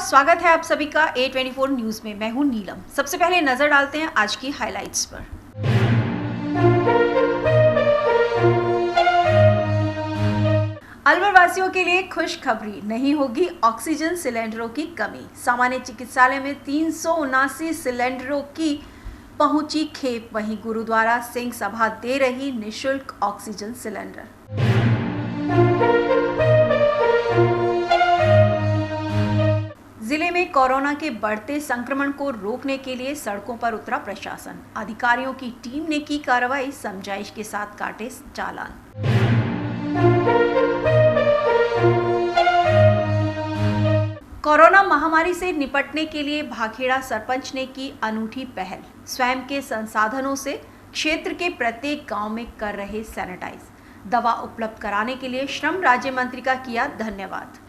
स्वागत है आप सभी का A24 न्यूज में। मैं हूं नीलम। सबसे पहले नजर डालते हैं आज की हाइलाइट्स पर। अलवर वासियों के लिए खुशखबरी, नहीं होगी ऑक्सीजन सिलेंडरों की कमी। सामान्य चिकित्सालय में 379 सिलेंडरों की पहुंची खेप। वहीं गुरुद्वारा सिंह सभा दे रही निःशुल्क ऑक्सीजन सिलेंडर। जिले में कोरोना के बढ़ते संक्रमण को रोकने के लिए सड़कों पर उतरा प्रशासन। अधिकारियों की टीम ने की कार्रवाई, समझाइश के साथ काटे चालान। कोरोना महामारी से निपटने के लिए भाखेड़ा सरपंच ने की अनूठी पहल। स्वयं के संसाधनों से क्षेत्र के प्रत्येक गांव में कर रहे सैनिटाइज। दवा उपलब्ध कराने के लिए श्रम राज्य मंत्री का किया धन्यवाद।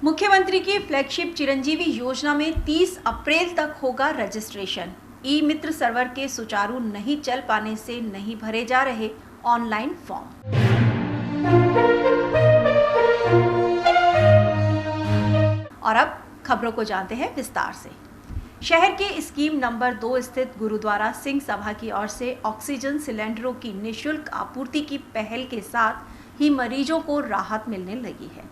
मुख्यमंत्री की फ्लैगशिप चिरंजीवी योजना में 30 अप्रैल तक होगा रजिस्ट्रेशन। ई मित्र सर्वर के सुचारू नहीं चल पाने से नहीं भरे जा रहे ऑनलाइन फॉर्म। और अब खबरों को जानते हैं विस्तार से। शहर के स्कीम नंबर 2 स्थित गुरुद्वारा सिंह सभा की ओर से ऑक्सीजन सिलेंडरों की निःशुल्क आपूर्ति की पहल के साथ ही मरीजों को राहत मिलने लगी है।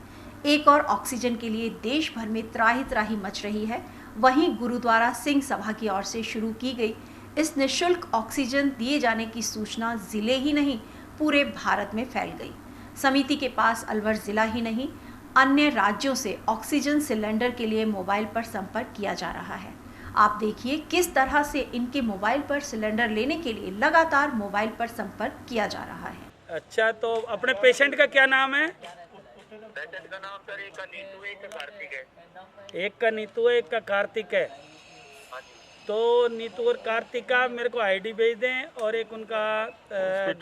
एक और ऑक्सीजन के लिए देश भर में त्राही त्राही मच रही है। वहीं गुरुद्वारा सिंह सभा की ओर से शुरू की गई इस निःशुल्क ऑक्सीजन दिए जाने की सूचना जिले ही नहीं पूरे भारत में फैल गई। समिति के पास अलवर जिला ही नहीं अन्य राज्यों से ऑक्सीजन सिलेंडर के लिए मोबाइल पर संपर्क किया जा रहा है। आप देखिए किस तरह से इनके मोबाइल पर सिलेंडर लेने के लिए लगातार मोबाइल पर संपर्क किया जा रहा है। अच्छा, तो अपने पेशेंट का क्या नाम है? पेशेंट का नाम सर एक का नीतू है, एक का कार्तिक है। एक का नीतू है, एक का कार्तिक है। हाँ जी। तो नीतू और कार्तिक का मेरे को आईडी भेज दें और एक उनका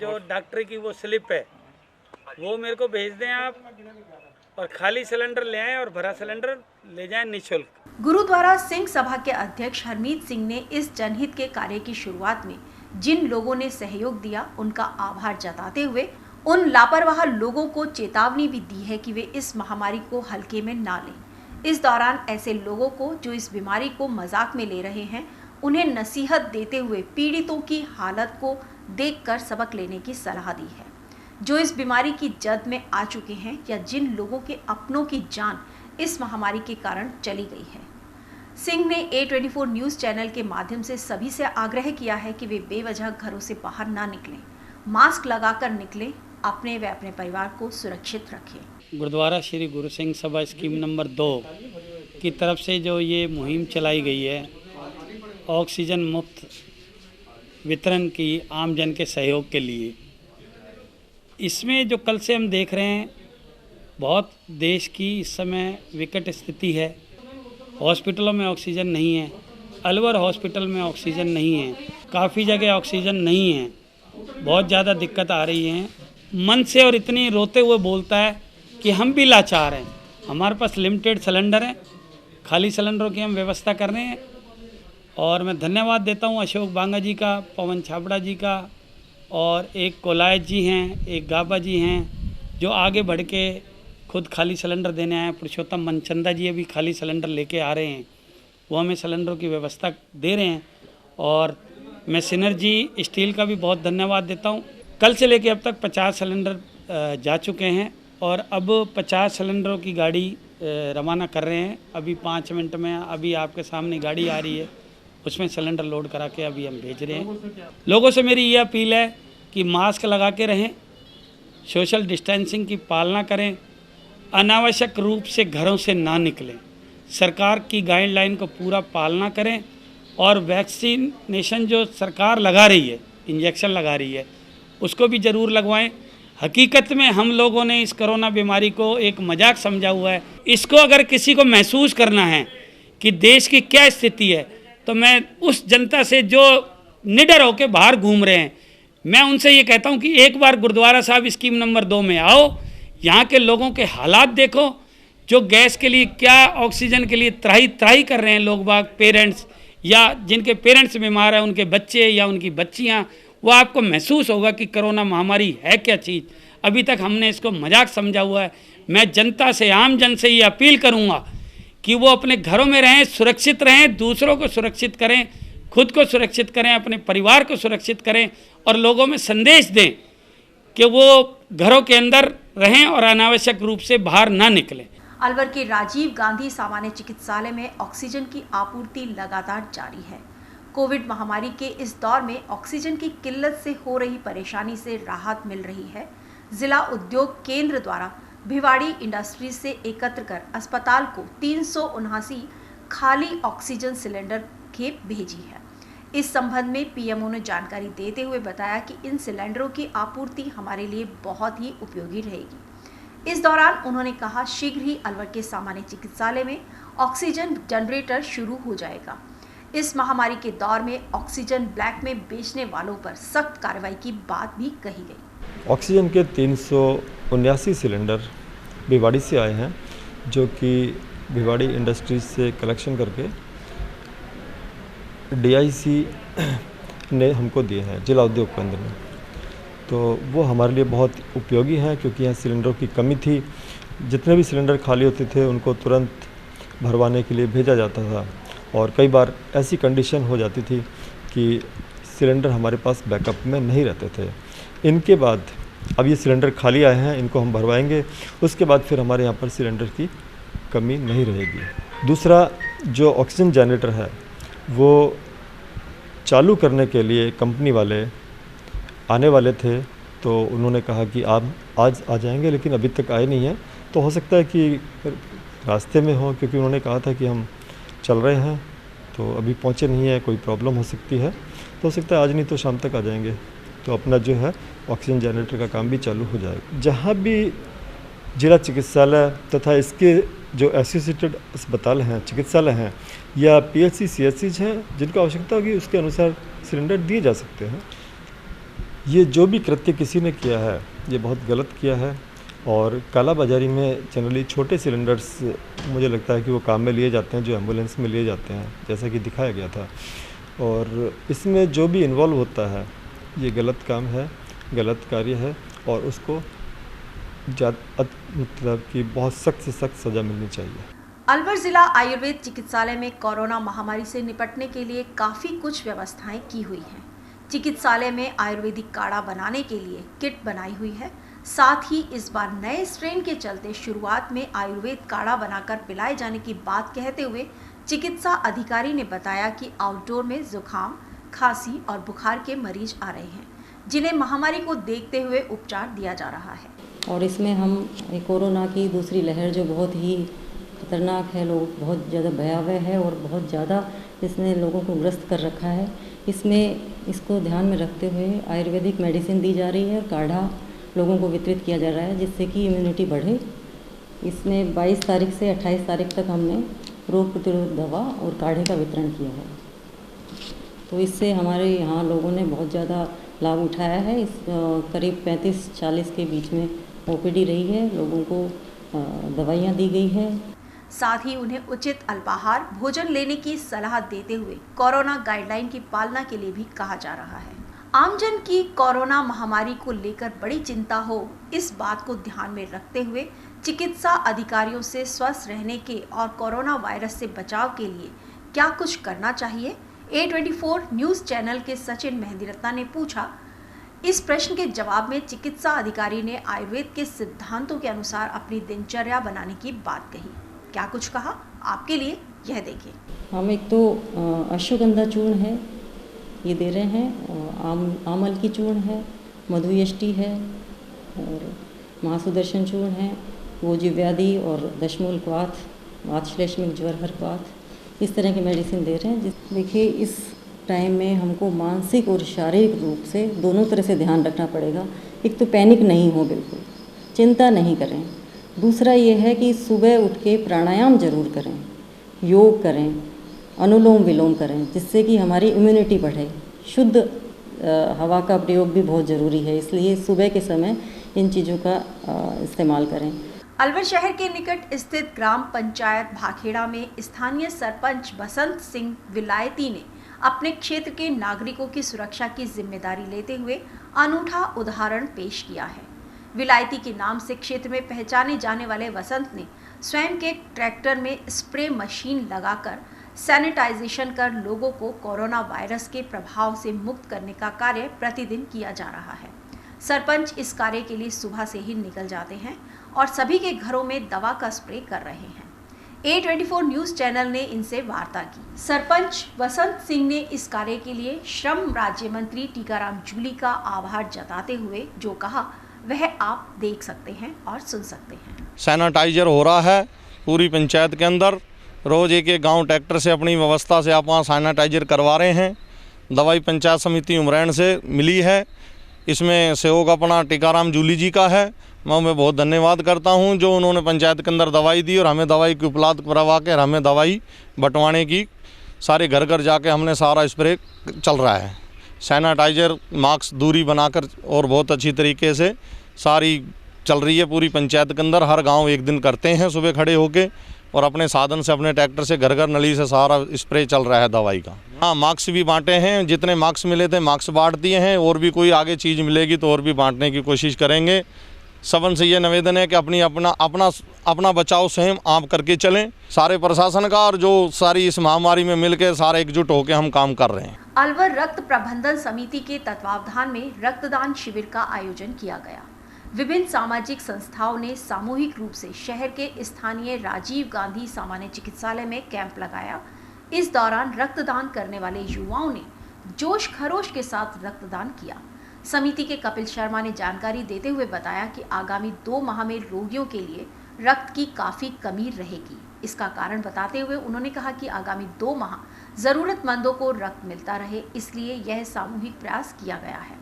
जो डॉक्टर की वो स्लिप है वो मेरे को भेज दें आप। और खाली सिलेंडर ले आएँ और भरा सिलेंडर ले जाएं निःशुल्क। गुरुद्वारा सिंह सभा के अध्यक्ष हरमीत सिंह ने इस जनहित के कार्य की शुरुआत में जिन लोगों ने सहयोग दिया उनका आभार जताते हुए उन लापरवाह लोगों को चेतावनी भी दी है कि वे इस महामारी को हल्के में ना लें। इस दौरान ऐसे लोगों को जो इस बीमारी को मजाक में ले रहे हैं उन्हें नसीहत देते हुए पीड़ितों की हालत को देखकर सबक लेने की सलाह दी है। जो इस बीमारी की जद में आ चुके हैं या जिन लोगों के अपनों की जान इस महामारी के कारण चली गई है। सिंह ने A24 न्यूज चैनल के माध्यम से सभी से आग्रह किया है कि वे बेवजह घरों से बाहर ना निकलें, मास्क लगाकर निकलें, अपने व अपने परिवार को सुरक्षित रखें। गुरुद्वारा श्री गुरु सिंह सभा स्कीम नंबर 2 की तरफ से जो ये मुहिम चलाई गई है ऑक्सीजन मुफ्त वितरण की आम जन के सहयोग के लिए, इसमें जो कल से हम देख रहे हैं बहुत देश की इस समय विकट स्थिति है। हॉस्पिटलों में ऑक्सीजन नहीं है। अलवर हॉस्पिटल में ऑक्सीजन नहीं है। काफ़ी जगह ऑक्सीजन नहीं है। बहुत ज़्यादा दिक्कत आ रही है। मन से और इतनी रोते हुए बोलता है कि हम भी लाचार हैं। हमारे पास लिमिटेड सिलेंडर हैं, खाली सिलेंडरों की हम व्यवस्था कर रहे हैं। और मैं धन्यवाद देता हूं अशोक बांगा जी का, पवन छाबड़ा जी का, और एक कोलायत जी हैं, एक गाबा जी हैं जो आगे बढ़ के खुद खाली सिलेंडर देने आए। पुरुषोत्तम मनचंदा जी अभी खाली सिलेंडर लेके आ रहे हैं, वो हमें सिलेंडरों की व्यवस्था दे रहे हैं। और मैं सिनर्जी स्टील का भी बहुत धन्यवाद देता हूं। कल से लेके अब तक 50 सिलेंडर जा चुके हैं और अब 50 सिलेंडरों की गाड़ी रवाना कर रहे हैं। अभी 5 मिनट में अभी आपके सामने गाड़ी आ रही है, उसमें सिलेंडर लोड करा के अभी हम भेज रहे हैं। लोगों से मेरी ये अपील है कि मास्क लगा के रहें, सोशल डिस्टेंसिंग की पालना करें, अनावश्यक रूप से घरों से ना निकलें, सरकार की गाइडलाइन को पूरा पालना करें और वैक्सीनेशन जो सरकार लगा रही है, इंजेक्शन लगा रही है, उसको भी ज़रूर लगवाएं। हकीकत में हम लोगों ने इस कोरोना बीमारी को एक मजाक समझा हुआ है। इसको अगर किसी को महसूस करना है कि देश की क्या स्थिति है, तो मैं उस जनता से जो निडर होकर बाहर घूम रहे हैं, मैं उनसे ये कहता हूं कि एक बार गुरुद्वारा साहब स्कीम नंबर 2 में आओ, यहाँ के लोगों के हालात देखो, जो गैस के लिए क्या ऑक्सीजन के लिए त्राही त्राही कर रहे हैं लोग बाग, पेरेंट्स या जिनके पेरेंट्स बीमार हैं उनके बच्चे या उनकी बच्चियाँ, वो आपको महसूस होगा कि कोरोना महामारी है क्या चीज़। अभी तक हमने इसको मजाक समझा हुआ है। मैं जनता से, आम जन से ये अपील करूँगा कि वो अपने घरों में रहें, सुरक्षित रहें, दूसरों को सुरक्षित करें, खुद को सुरक्षित करें, अपने परिवार को सुरक्षित करें और लोगों में संदेश दें कि वो घरों के अंदर रहें और अनावश्यक रूप से बाहर ना निकलें। अलवर के राजीव गांधी सामान्य चिकित्सालय में ऑक्सीजन की आपूर्ति लगातार जारी है। कोविड महामारी के इस दौर में ऑक्सीजन की किल्लत से हो रही परेशानी से राहत मिल रही है। जिला उद्योग केंद्र द्वारा भिवाड़ी इंडस्ट्रीज से एकत्र कर अस्पताल को 379 खाली ऑक्सीजन सिलेंडर खेप भेजी है। इस संबंध में पीएमओ ने जानकारी देते हुए बताया कि इन सिलेंडरों की आपूर्ति हमारे लिए बहुत ही उपयोगी रहेगी। इस दौरान उन्होंने कहा, शीघ्र ही अलवर के सामान्य चिकित्सालय में ऑक्सीजन जनरेटर शुरू हो जाएगा। इस महामारी के दौर में ऑक्सीजन ब्लैक में बेचने वालों पर सख्त कार्रवाई की बात भी कही गई। ऑक्सीजन के 379 सिलेंडर भिवाड़ी से आए हैं, जो कि भिवाड़ी इंडस्ट्रीज से कलेक्शन करके डीआईसी ने हमको दिए हैं, जिला उद्योग केंद्र में। तो वो हमारे लिए बहुत उपयोगी हैं, क्योंकि यहाँ सिलेंडरों की कमी थी। जितने भी सिलेंडर खाली होते थे उनको तुरंत भरवाने के लिए भेजा जाता था, और कई बार ऐसी कंडीशन हो जाती थी कि सिलेंडर हमारे पास बैकअप में नहीं रहते थे। इनके बाद अब ये सिलेंडर खाली आए हैं, इनको हम भरवाएंगे, उसके बाद फिर हमारे यहाँ पर सिलेंडर की कमी नहीं रहेगी। दूसरा, जो ऑक्सीजन जनरेटर है वो चालू करने के लिए कंपनी वाले आने वाले थे, तो उन्होंने कहा कि आप आज आ जाएंगे, लेकिन अभी तक आए नहीं हैं। तो हो सकता है कि रास्ते में हो, क्योंकि उन्होंने कहा था कि हम चल रहे हैं, तो अभी पहुँचे नहीं है, कोई प्रॉब्लम हो सकती है। तो हो सकता है आज नहीं तो शाम तक आ जाएंगे, तो अपना जो है ऑक्सीजन जनरेटर का काम भी चालू हो जाएगा। जहाँ भी जिला चिकित्सालय तथा इसके जो एसोसिएटेड अस्पताल हैं, चिकित्सालय हैं, या पीएचसी सीएचसीज हैं, जिनको आवश्यकता होगी उसके अनुसार सिलेंडर दिए जा सकते हैं। ये जो भी कृत्य किसी ने किया है ये बहुत गलत किया है, और कालाबाजारी में जनरली छोटे सिलेंडर्स मुझे लगता है कि वो काम में लिए जाते हैं, जो एम्बुलेंस में लिए जाते हैं, जैसा कि दिखाया गया था। और इसमें जो भी इन्वॉल्व होता है ये गलत काम है, गलत कार्य है, और उसको मतलब कि बहुत सख्त से सख्त सज़ा मिलनी चाहिए। अलवर जिला आयुर्वेद चिकित्सालय में कोरोना महामारी से निपटने के लिए काफ़ी कुछ व्यवस्थाएं की हुई हैं। चिकित्सालय में आयुर्वेदिक काढ़ा बनाने के लिए किट बनाई हुई है। साथ ही इस बार नए स्ट्रेन के चलते शुरुआत में आयुर्वेद काढ़ा बनाकर पिलाए जाने की बात कहते हुए चिकित्सा अधिकारी ने बताया कि आउटडोर में जुकाम, खांसी और बुखार के मरीज आ रहे हैं, जिन्हें महामारी को देखते हुए उपचार दिया जा रहा है। और इसमें हम कोरोना की दूसरी लहर जो बहुत ही खतरनाक है, लोग बहुत ज़्यादा भयावह है और बहुत ज़्यादा इसने लोगों को ग्रस्त कर रखा है, इसमें इसको ध्यान में रखते हुए आयुर्वेदिक मेडिसिन दी जा रही है और काढ़ा लोगों को वितरित किया जा रहा है, जिससे कि इम्यूनिटी बढ़े। इसमें 22 तारीख से 28 तारीख तक हमने रोग प्रतिरोधक दवा और काढ़े का वितरण किया है। तो इससे हमारे यहाँ लोगों ने बहुत ज़्यादा लाभ उठाया है। इस करीब 35-40 के बीच में ओपीडी रही है, लोगों को दवाइयाँ दी गई है। साथ ही उन्हें उचित अल्पाहार भोजन लेने की सलाह देते हुए कोरोना गाइडलाइन की पालना के लिए भी कहा जा रहा है। आमजन की कोरोना महामारी को लेकर बड़ी चिंता हो, इस बात को ध्यान में रखते हुए चिकित्सा अधिकारियों से स्वस्थ रहने के और कोरोना वायरस से बचाव के लिए क्या कुछ करना चाहिए, A24 न्यूज़ चैनल के सचिन मेहंदीरत्ना ने पूछा। इस प्रश्न के जवाब में चिकित्सा अधिकारी ने आयुर्वेद के सिद्धांतों के अनुसार अपनी दिनचर्या बनाने की बात कही। क्या कुछ कहा, आपके लिए यह देखिए। हम एक तो अश्वगंधा चूर्ण है ये दे रहे हैं, आमल की चूर्ण है, मधुयष्टि है और महासुदर्शन चूर्ण है, गोजीव्याधि और दशमूल क्वाथ, वातश्लेष्मिक ज्वर हर क्वाथ, इस तरह की मेडिसिन दे रहे हैं। देखिए, इस टाइम में हमको मानसिक और शारीरिक रूप से दोनों तरह से ध्यान रखना पड़ेगा। एक तो पैनिक नहीं हो, बिल्कुल चिंता नहीं करें। दूसरा ये है कि सुबह उठ के प्राणायाम जरूर करें, योग करें, अनुलोम विलोम करें, जिससे कि हमारी इम्यूनिटी बढ़े। शुद्ध हवा का प्रयोग भी बहुत ज़रूरी है, इसलिए सुबह के समय इन चीज़ों का इस्तेमाल करें। अलवर शहर के निकट स्थित ग्राम पंचायत भाखेड़ा में स्थानीय सरपंच बसंत सिंह विलायती ने अपने क्षेत्र के नागरिकों की सुरक्षा की जिम्मेदारी लेते हुए अनूठा उदाहरण पेश किया है। विलायती के नाम से क्षेत्र में पहचाने जाने वाले वसंत ने स्वयं के ट्रैक्टर में स्प्रे मशीन लगाकर सैनिटाइजेशन कर लोगों को कोरोना वायरस के प्रभाव से मुक्त करने का कार्य प्रतिदिन किया जा रहा है। सरपंच इस कार्य के लिए सुबह से ही निकल जाते हैं और सभी के घरों में दवा का स्प्रे कर रहे हैं। A24 न्यूज चैनल ने इनसे वार्ता की। सरपंच वसंत सिंह ने इस कार्य के लिए श्रम राज्य मंत्री टीकाराम जूली का आभार जताते हुए जो कहा वह आप देख सकते हैं और सुन सकते हैं। सैनिटाइजर हो रहा है पूरी पंचायत के अंदर, रोज एक एक गांव ट्रैक्टर से अपनी व्यवस्था से आप वहाँ सैनिटाइजर करवा रहे हैं। दवाई पंचायत समिति उमरैन से मिली है, इसमें सहयोग अपना टीकाराम जूली जी का है। मैं उन्हें बहुत धन्यवाद करता हूं जो उन्होंने पंचायत के अंदर दवाई दी और हमें दवाई की उपलब्ध करवा के हमें दवाई बंटवाने की सारे घर घर जाके हमने सारा स्प्रे चल रहा है। सैनिटाइजर मास्क दूरी बनाकर और बहुत अच्छी तरीके से सारी चल रही है पूरी पंचायत के अंदर। हर गांव एक दिन करते हैं सुबह खड़े होके और अपने साधन से अपने ट्रैक्टर से घर घर नली से सारा स्प्रे चल रहा है दवाई का। हाँ, मास्क भी बांटे हैं, जितने मास्क मिले थे मास्क बांट दिए हैं और भी कोई आगे चीज़ मिलेगी तो और भी बांटने की कोशिश करेंगे। सबन से ये निवेदन है कि अपना बचाव स्वयं आप करके चलें। सारे प्रशासन का और जो सारी इस महामारी में मिलकर सारे एकजुट होकर हम काम कर रहे हैं। अलवर रक्त प्रबंधन समिति के तत्वावधान में रक्तदान शिविर का आयोजन किया गया। विभिन्न सामाजिक संस्थाओं ने सामूहिक रूप से शहर के स्थानीय राजीव गांधी सामान्य चिकित्सालय में कैंप लगाया। इस दौरान रक्तदान करने वाले युवाओं ने जोश खरोश के साथ रक्तदान किया। समिति के कपिल शर्मा ने जानकारी देते हुए बताया कि आगामी 2 माह में रोगियों के लिए रक्त की काफ़ी कमी रहेगी। इसका कारण बताते हुए उन्होंने कहा कि आगामी 2 माह ज़रूरतमंदों को रक्त मिलता रहे, इसलिए यह सामूहिक प्रयास किया गया है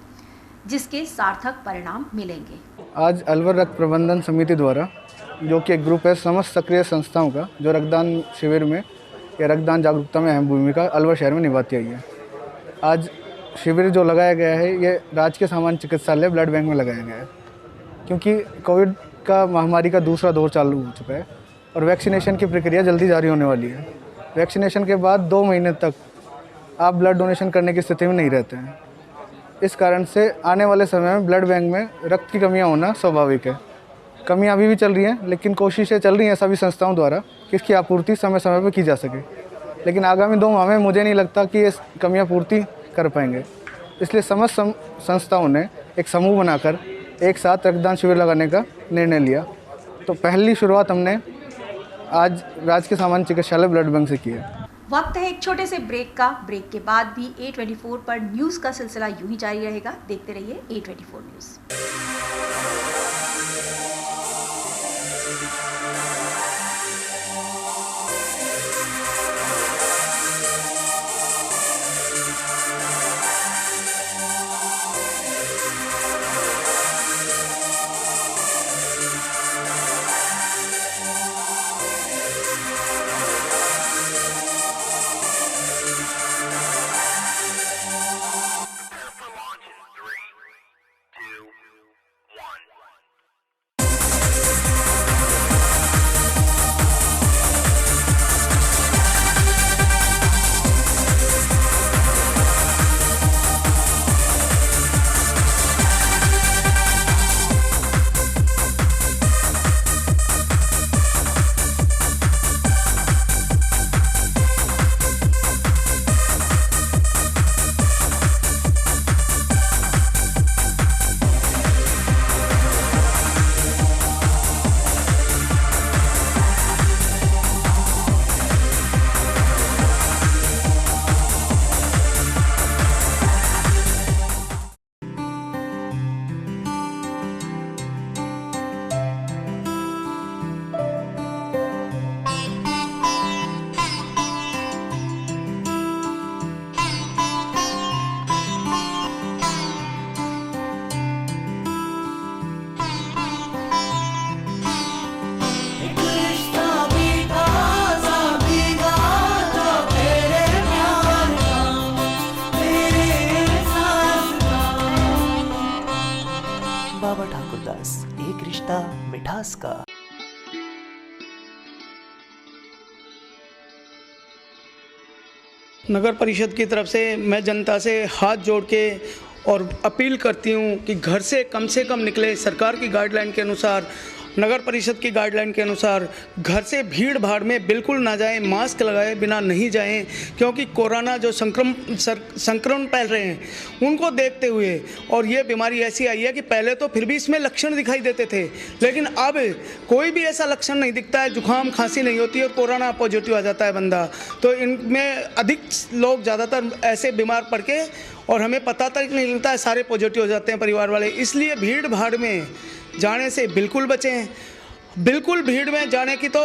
जिसके सार्थक परिणाम मिलेंगे। आज अलवर रक्त प्रबंधन समिति द्वारा, जो कि एक ग्रुप है समस्त सक्रिय संस्थाओं का, जो रक्तदान शिविर में या रक्तदान जागरूकता में अहम भूमिका अलवर शहर में निभाती आई है। आज शिविर जो लगाया गया है ये राजकीय सामान्य चिकित्सालय ब्लड बैंक में लगाया गया है, क्योंकि कोविड का महामारी का दूसरा दौर चालू हो चुका है और वैक्सीनेशन की प्रक्रिया जल्दी जारी होने वाली है। वैक्सीनेशन के बाद 2 महीने तक आप ब्लड डोनेशन करने की स्थिति में नहीं रहते हैं। इस कारण से आने वाले समय में ब्लड बैंक में रक्त की कमियां होना स्वाभाविक है। कमियां अभी भी चल रही हैं, लेकिन कोशिशें चल रही हैं सभी संस्थाओं द्वारा कि इसकी आपूर्ति समय समय पर की जा सके। लेकिन आगामी 2 माह में मुझे नहीं लगता कि ये कमियां पूर्ति कर पाएंगे, इसलिए समस्त संस्थाओं ने एक समूह बनाकर एक साथ रक्तदान शिविर लगाने का निर्णय लिया। तो पहली शुरुआत हमने आज राजकीय सामान्य चिकित्सालय ब्लड बैंक से की है। वक्त है एक छोटे से ब्रेक का। ब्रेक के बाद भी A24 पर न्यूज़ का सिलसिला यूं ही जारी रहेगा। देखते रहिए A24 न्यूज़। बाबा ठाकुरदास, एक रिश्ता मिठास का। नगर परिषद की तरफ से मैं जनता से हाथ जोड़ के और अपील करती हूँ कि घर से कम निकले। सरकार की गाइडलाइन के अनुसार, नगर परिषद की गाइडलाइन के अनुसार घर से भीड़ भाड़ में बिल्कुल ना जाएं, मास्क लगाए बिना नहीं जाएं, क्योंकि कोरोना जो संक्रमण फैल रहे हैं उनको देखते हुए, और ये बीमारी ऐसी आई है कि पहले तो फिर भी इसमें लक्षण दिखाई देते थे, लेकिन अब कोई भी ऐसा लक्षण नहीं दिखता है, जुकाम खांसी नहीं होती और कोरोना पॉजिटिव आ जाता है बंदा। तो इनमें अधिक लोग ज़्यादातर ऐसे बीमार पड़ के, और हमें पता तक नहीं लगता है, सारे पॉजिटिव हो जाते हैं परिवार वाले। इसलिए भीड़ भाड़ में जाने से बिल्कुल बचें। बिल्कुल भीड़ में जाने की तो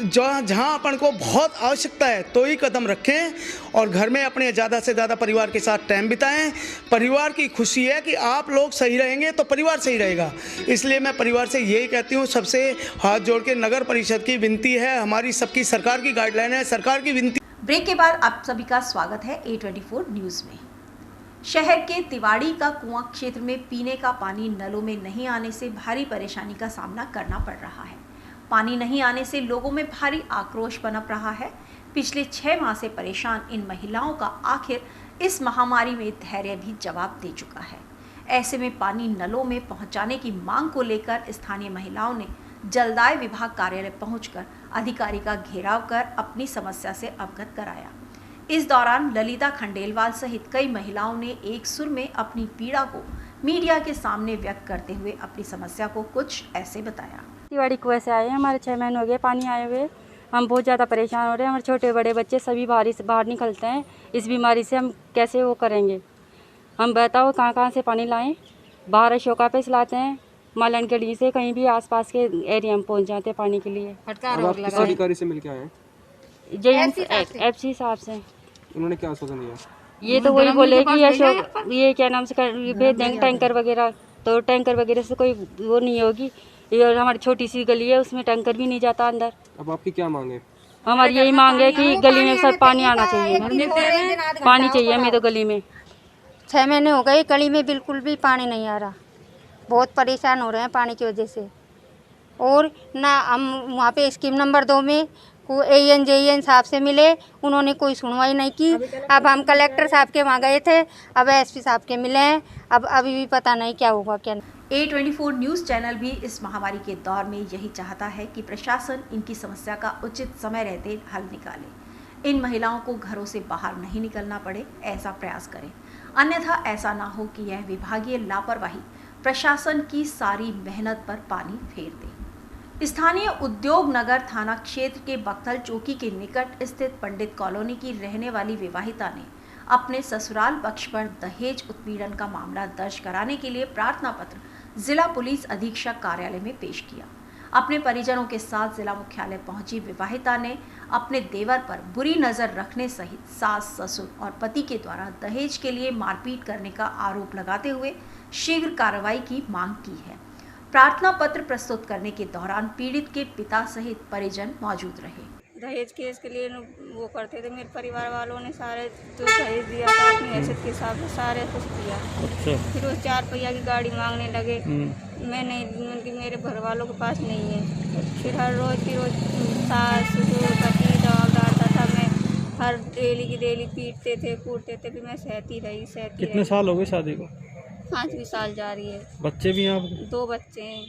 जहाँ अपन को बहुत आवश्यकता है तो ही कदम रखें, और घर में अपने ज़्यादा से ज़्यादा परिवार के साथ टाइम बिताएं। परिवार की खुशी है कि आप लोग सही रहेंगे तो परिवार सही रहेगा। इसलिए मैं परिवार से यही कहती हूँ, सबसे हाथ जोड़ के नगर परिषद की विनती है, हमारी सबकी सरकार की गाइडलाइन है, सरकार की विनती। ब्रेक के बाद आप सभी का स्वागत है A24 न्यूज़ में। शहर के तिवाड़ी का कुआं क्षेत्र में पीने का पानी नलों में नहीं आने से भारी परेशानी का सामना करना पड़ रहा है। पानी नहीं आने से लोगों में भारी आक्रोश पनप रहा है। पिछले 6 माह से परेशान इन महिलाओं का आखिर इस महामारी में धैर्य भी जवाब दे चुका है। ऐसे में पानी नलों में पहुंचाने की मांग को लेकर स्थानीय महिलाओं ने जलदाय विभाग कार्यालय पहुंचकर अधिकारी का घेराव कर अपनी समस्या से अवगत कराया। इस दौरान ललिता खंडेलवाल सहित कई महिलाओं ने एक सुर में अपनी पीड़ा को मीडिया के सामने व्यक्त करते हुए अपनी समस्या को कुछ ऐसे बताया। तिवाड़ी कुएं से आए हैं, हमारे 6 महीने हो गए पानी आए हुए। हम बहुत ज़्यादा परेशान हो रहे हैं। हमारे छोटे बड़े बच्चे सभी बाहर निकलते हैं। इस बीमारी से हम कैसे वो करेंगे? हम बताओ कहाँ से पानी लाएं? बाहर अशोका पे लाते हैं, मालन के लिए से कहीं भी आसपास के एरिया में पहुँच जाते हैं पानी के लिए। अधिकारी से मिल के आए? एफसी साहब से। उन्होंने क्या आश्वासन दिया? ये तो वही बोले कि अशोक ये क्या नाम से भेज देंगे टैंकर वगैरह, तो टैंकर वगैरह से कोई वो नहीं होगी। ये हमारी छोटी सी गली है, उसमें टैंकर भी नहीं जाता अंदर। अब आपकी क्या मांग है? हमारी यही मांग है कि गली में सब पानी आना चाहिए, पानी चाहिए हमें तो गली में। 6 महीने हो गए, गली में बिल्कुल भी पानी नहीं आ रहा। बहुत परेशान हो रहे हैं पानी की वजह से। और ना हम वहाँ पे स्कीम नंबर 2 में AN साहब से मिले, उन्होंने कोई सुनवाई नहीं की। अब हम कलेक्टर साहब के वहाँ गए थे, अब SP साहब के मिले हैं। अब अभी भी पता नहीं क्या होगा क्या नहीं। A24 न्यूज़ चैनल भी इस महामारी के दौर में यही चाहता है कि प्रशासन इनकी समस्या का उचित समय रहते हल निकाले। इन महिलाओं को घरों से बाहर नहीं निकलना पड़े, ऐसा प्रयास करें। अन्यथा ऐसा ना हो कि यह विभागीय लापरवाही प्रशासन की सारी मेहनत पर पानी फेर दे। स्थानीय उद्योग नगर थाना क्षेत्र के बख्तल चौकी के निकट स्थित पंडित कॉलोनी की रहने वाली विवाहिता ने अपने ससुराल पक्ष पर दहेज उत्पीड़न का मामला दर्ज कराने के लिए प्रार्थना पत्र जिला पुलिस अधीक्षक कार्यालय में पेश किया। अपने परिजनों के साथ जिला मुख्यालय पहुंची विवाहिता ने अपने देवर पर बुरी नजर रखने सहित सास, ससुर और पति के द्वारा दहेज के लिए मारपीट करने का आरोप लगाते हुए शीघ्र कार्रवाई की मांग की है। प्रार्थना पत्र प्रस्तुत करने के दौरान पीड़ित के पिता सहित परिजन मौजूद रहे। दहेज केस के लिए वो करते थे, मेरे परिवार वालों ने सारे जो दहेज दिया था अपनी हैसियत के हिसाब से सारे कुछ दिया। फिर वो 4 पहिया की गाड़ी मांगने लगे। मैं नहीं, उनकी मेरे घर वालों के पास नहीं है। फिर हर रोज़ की रोज़ सास ससुर पति जवाब डालता था। मैं हर डेली की डेली पीटते थे, कूटते थे। फिर मैं सहती रही। कितने साल हो गए शादी को? 5वीं साल जा रही है। बच्चे भी हैं आपके? 2 बच्चे हैं।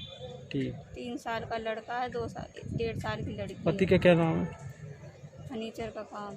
ठीक। 3 साल का लड़का है, 1.5 साल की लड़की। पति का क्या नाम है? फर्नीचर का काम।